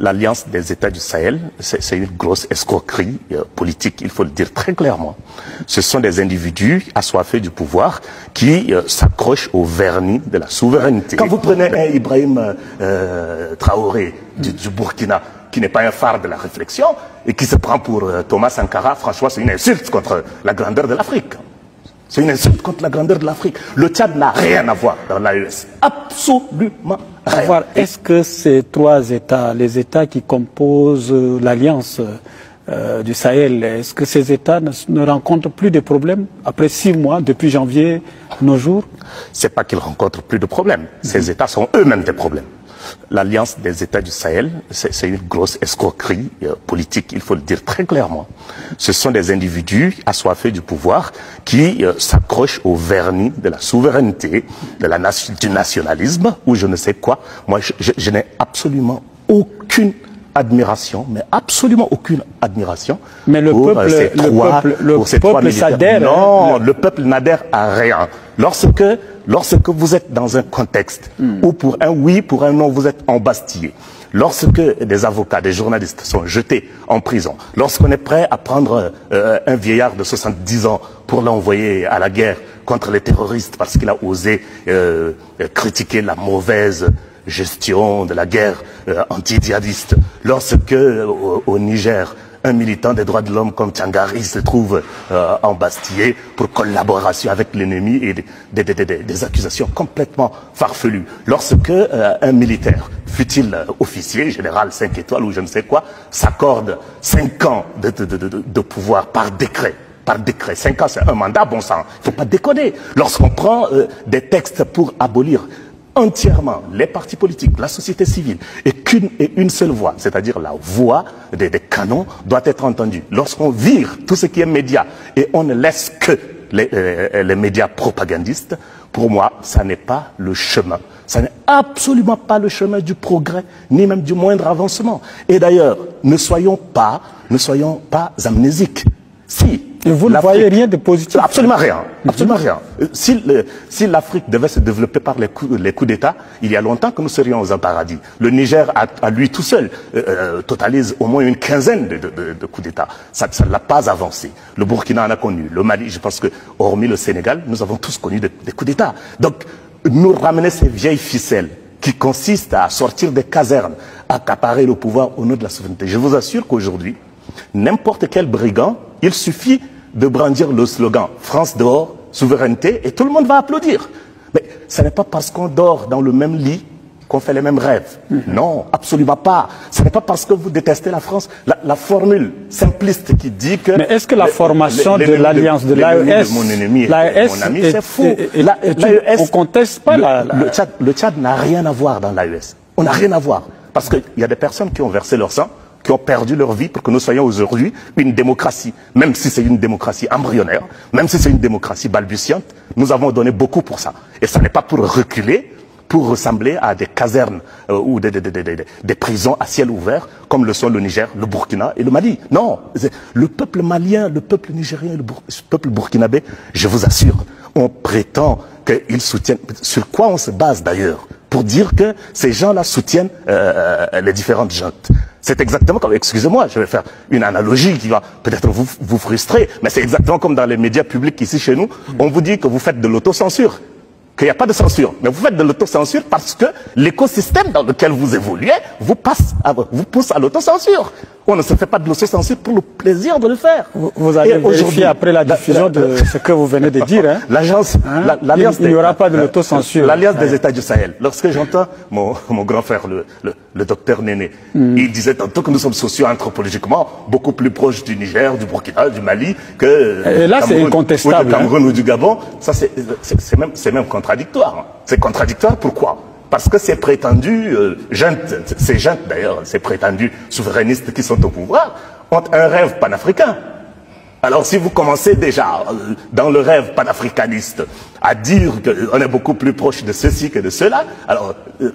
l'Alliance des États du Sahel, c'est une grosse escroquerie politique, il faut le dire très clairement. Ce sont des individus assoiffés du pouvoir qui s'accrochent au vernis de la souveraineté. Quand vous prenez un Ibrahim Traoré du Burkina, qui n'est pas un phare de la réflexion, et qui se prend pour Thomas Sankara, franchement, c'est une insulte contre la grandeur de l'Afrique. C'est une insulte contre la grandeur de l'Afrique. Le Tchad n'a rien à voir dans l'AES. Absolument rien. Est-ce que ces trois États, les États qui composent l'Alliance du Sahel, est-ce que ces États ne rencontrent plus de problèmes après 6 mois, depuis janvier, nos jours? C'est pas qu'ils rencontrent plus de problèmes. Ces États sont eux-mêmes des problèmes. L'Alliance des États du Sahel, c'est une grosse escroquerie politique, il faut le dire très clairement. Ce sont des individus assoiffés du pouvoir qui s'accrochent au vernis de la souveraineté, du nationalisme, ou je ne sais quoi. Moi, je n'ai absolument aucune admiration, mais absolument aucune admiration. Mais le peuple s'adhère. Non, le peuple n'adhère à rien. Lorsque vous êtes dans un contexte où pour un oui, pour un non, vous êtes embastillé, lorsque des avocats, des journalistes sont jetés en prison, lorsqu'on est prêt à prendre un vieillard de 70 ans pour l'envoyer à la guerre contre les terroristes parce qu'il a osé critiquer la mauvaise gestion de la guerre anti-djihadiste, lorsque au Niger, un militant des droits de l'homme comme Tchangari se trouve embastillé pour collaboration avec l'ennemi et des accusations complètement farfelues. Lorsque un militaire, fut-il officier, général 5 étoiles ou je ne sais quoi, s'accorde 5 ans de pouvoir par décret. Par décret, 5 ans c'est un mandat, bon sang, il ne faut pas déconner. Lorsqu'on prend des textes pour abolir entièrement les partis politiques, la société civile, et une seule voix, c'est-à-dire la voix des canons, doit être entendue. Lorsqu'on vire tout ce qui est média et on ne laisse que les médias propagandistes, pour moi, ça n'est pas le chemin. Ça n'est absolument pas le chemin du progrès, ni même du moindre avancement. Et d'ailleurs, ne soyons pas amnésiques. Si et vous ne voyez rien de positif? Absolument rien. Absolument rien. Si l'Afrique devait se développer par les coups d'État, il y a longtemps que nous serions aux paradis. Le Niger, à lui tout seul, totalise au moins une quinzaine de coups d'État. Ça ne l'a pas avancé. Le Burkina en a connu. Le Mali, je pense que, hormis le Sénégal, nous avons tous connu des coups d'État. Donc, nous ramener ces vieilles ficelles qui consistent à sortir des casernes, à accaparer le pouvoir au nom de la souveraineté. Je vous assure qu'aujourd'hui, n'importe quel brigand, il suffit de brandir le slogan « France dehors, souveraineté » et tout le monde va applaudir. Mais ce n'est pas parce qu'on dort dans le même lit qu'on fait les mêmes rêves. Non, absolument pas. Ce n'est pas parce que vous détestez la France. La formule simpliste qui dit que... Mais est-ce que la formation de l'alliance de l'AES... Mon ennemi est mon ami, c'est faux. On ne conteste pas le Tchad n'a rien à voir dans l'AES. On n'a rien à voir. Parce qu'il y a des personnes qui ont versé leur sang, qui ont perdu leur vie pour que nous soyons aujourd'hui une démocratie. Même si c'est une démocratie embryonnaire, même si c'est une démocratie balbutiante, nous avons donné beaucoup pour ça. Et ça n'est pas pour reculer, pour ressembler à des casernes ou des prisons à ciel ouvert, comme le sont le Niger, le Burkina et le Mali. Non, le peuple malien, le peuple nigérien, le peuple burkinabé, je vous assure, on prétend qu'ils soutiennent... Sur quoi on se base d'ailleurs pour dire que ces gens-là soutiennent les différentes juntes? C'est exactement comme, excusez-moi, je vais faire une analogie qui va peut-être vous frustrer, mais c'est exactement comme dans les médias publics ici chez nous, on vous dit que vous faites de l'autocensure, qu'il n'y a pas de censure, mais vous faites de l'autocensure parce que l'écosystème dans lequel vous évoluez vous pousse à l'autocensure. On ne se fait pas de l'autocensure pour le plaisir de le faire. Vous avez vérifié après la diffusion de ce que vous venez de dire. Hein? L'alliance, il n'y aura pas de l'autocensure. L'Alliance des États du Sahel. Lorsque j'entends mon grand frère, le docteur Néné, il disait tantôt que nous sommes socio-anthropologiquement beaucoup plus proches du Niger, du Burkina, du Mali que et là, c'est incontestable. Du Cameroun ou du Gabon. Ça, c'est même contradictoire. C'est contradictoire, pourquoi? Parce que ces prétendus ces juntes d'ailleurs, ces prétendus souverainistes qui sont au pouvoir, ont un rêve panafricain. Alors si vous commencez déjà dans le rêve panafricaniste à dire qu'on est beaucoup plus proche de ceci que de cela, alors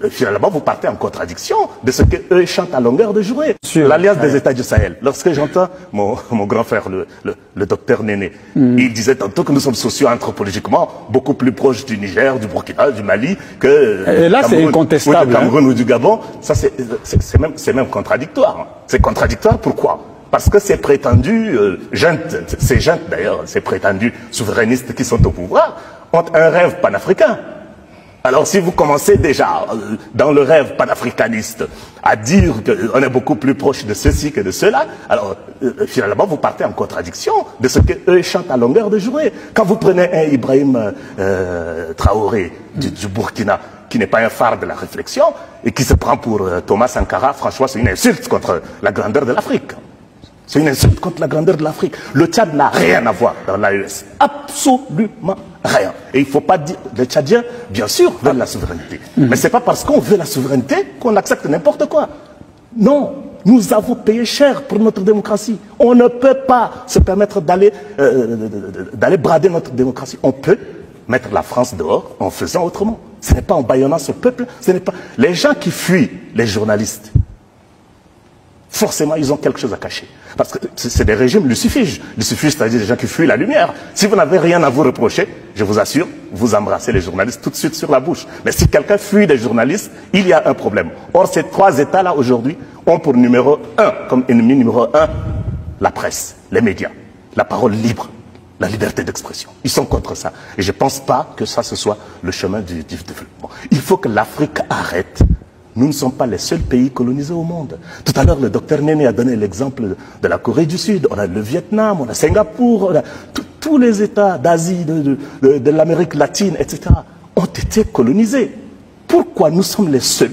finalement vous partez en contradiction de ce qu'eux chantent à longueur de journée. L'Alliance des États du Sahel. Lorsque j'entends mon grand frère, le docteur Néné, il disait tantôt que nous sommes socio-anthropologiquement beaucoup plus proches du Niger, du Burkina, du Mali que et là c'est incontestable, du Cameroun ou du Gabon. Ça c'est même contradictoire. C'est contradictoire pourquoi? Parce que ces prétendus ces juntes d'ailleurs, ces prétendus souverainistes qui sont au pouvoir, ont un rêve panafricain. Alors si vous commencez déjà dans le rêve panafricaniste à dire qu'on est beaucoup plus proche de ceci que de cela, alors finalement vous partez en contradiction de ce qu'eux chantent à longueur de journée. Quand vous prenez un Ibrahim Traoré du Burkina, qui n'est pas un phare de la réflexion, et qui se prend pour Thomas Sankara, franchement c'est une insulte contre la grandeur de l'Afrique. C'est une insulte contre la grandeur de l'Afrique. Le Tchad n'a rien à voir dans l'AES. Absolument rien. Et il ne faut pas dire... Les Tchadiens, bien sûr, veulent la souveraineté. Mais ce n'est pas parce qu'on veut la souveraineté qu'on accepte n'importe quoi. Non. Nous avons payé cher pour notre démocratie. On ne peut pas se permettre d'aller brader notre démocratie. On peut mettre la France dehors en faisant autrement. Ce n'est pas en bâillonnant ce peuple. Ce n'est pas... Les gens qui fuient, les journalistes, forcément, ils ont quelque chose à cacher. Parce que c'est des régimes lucifuges. Lucifuges, c'est-à-dire des gens qui fuient la lumière. Si vous n'avez rien à vous reprocher, je vous assure, vous embrassez les journalistes tout de suite sur la bouche. Mais si quelqu'un fuit des journalistes, il y a un problème. Or, ces trois États-là, aujourd'hui, ont pour numéro 1, comme ennemi numéro 1, la presse, les médias, la parole libre, la liberté d'expression. Ils sont contre ça. Et je ne pense pas que ça, ce soit le chemin du développement. Il faut que l'Afrique arrête. Nous ne sommes pas les seuls pays colonisés au monde. Tout à l'heure, le docteur Néné a donné l'exemple de la Corée du Sud. On a le Vietnam, on a Singapour, on a tous les États d'Asie, de l'Amérique latine, etc. ont été colonisés. Pourquoi nous sommes les seuls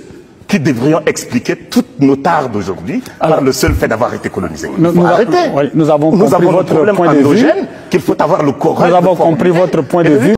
qui devrions expliquer toutes nos tares d'aujourd'hui par le seul fait d'avoir été colonisés? Nous avons compris votre point de vue. Qu'il faut avoir le courage. Nous avons compris votre point de vue.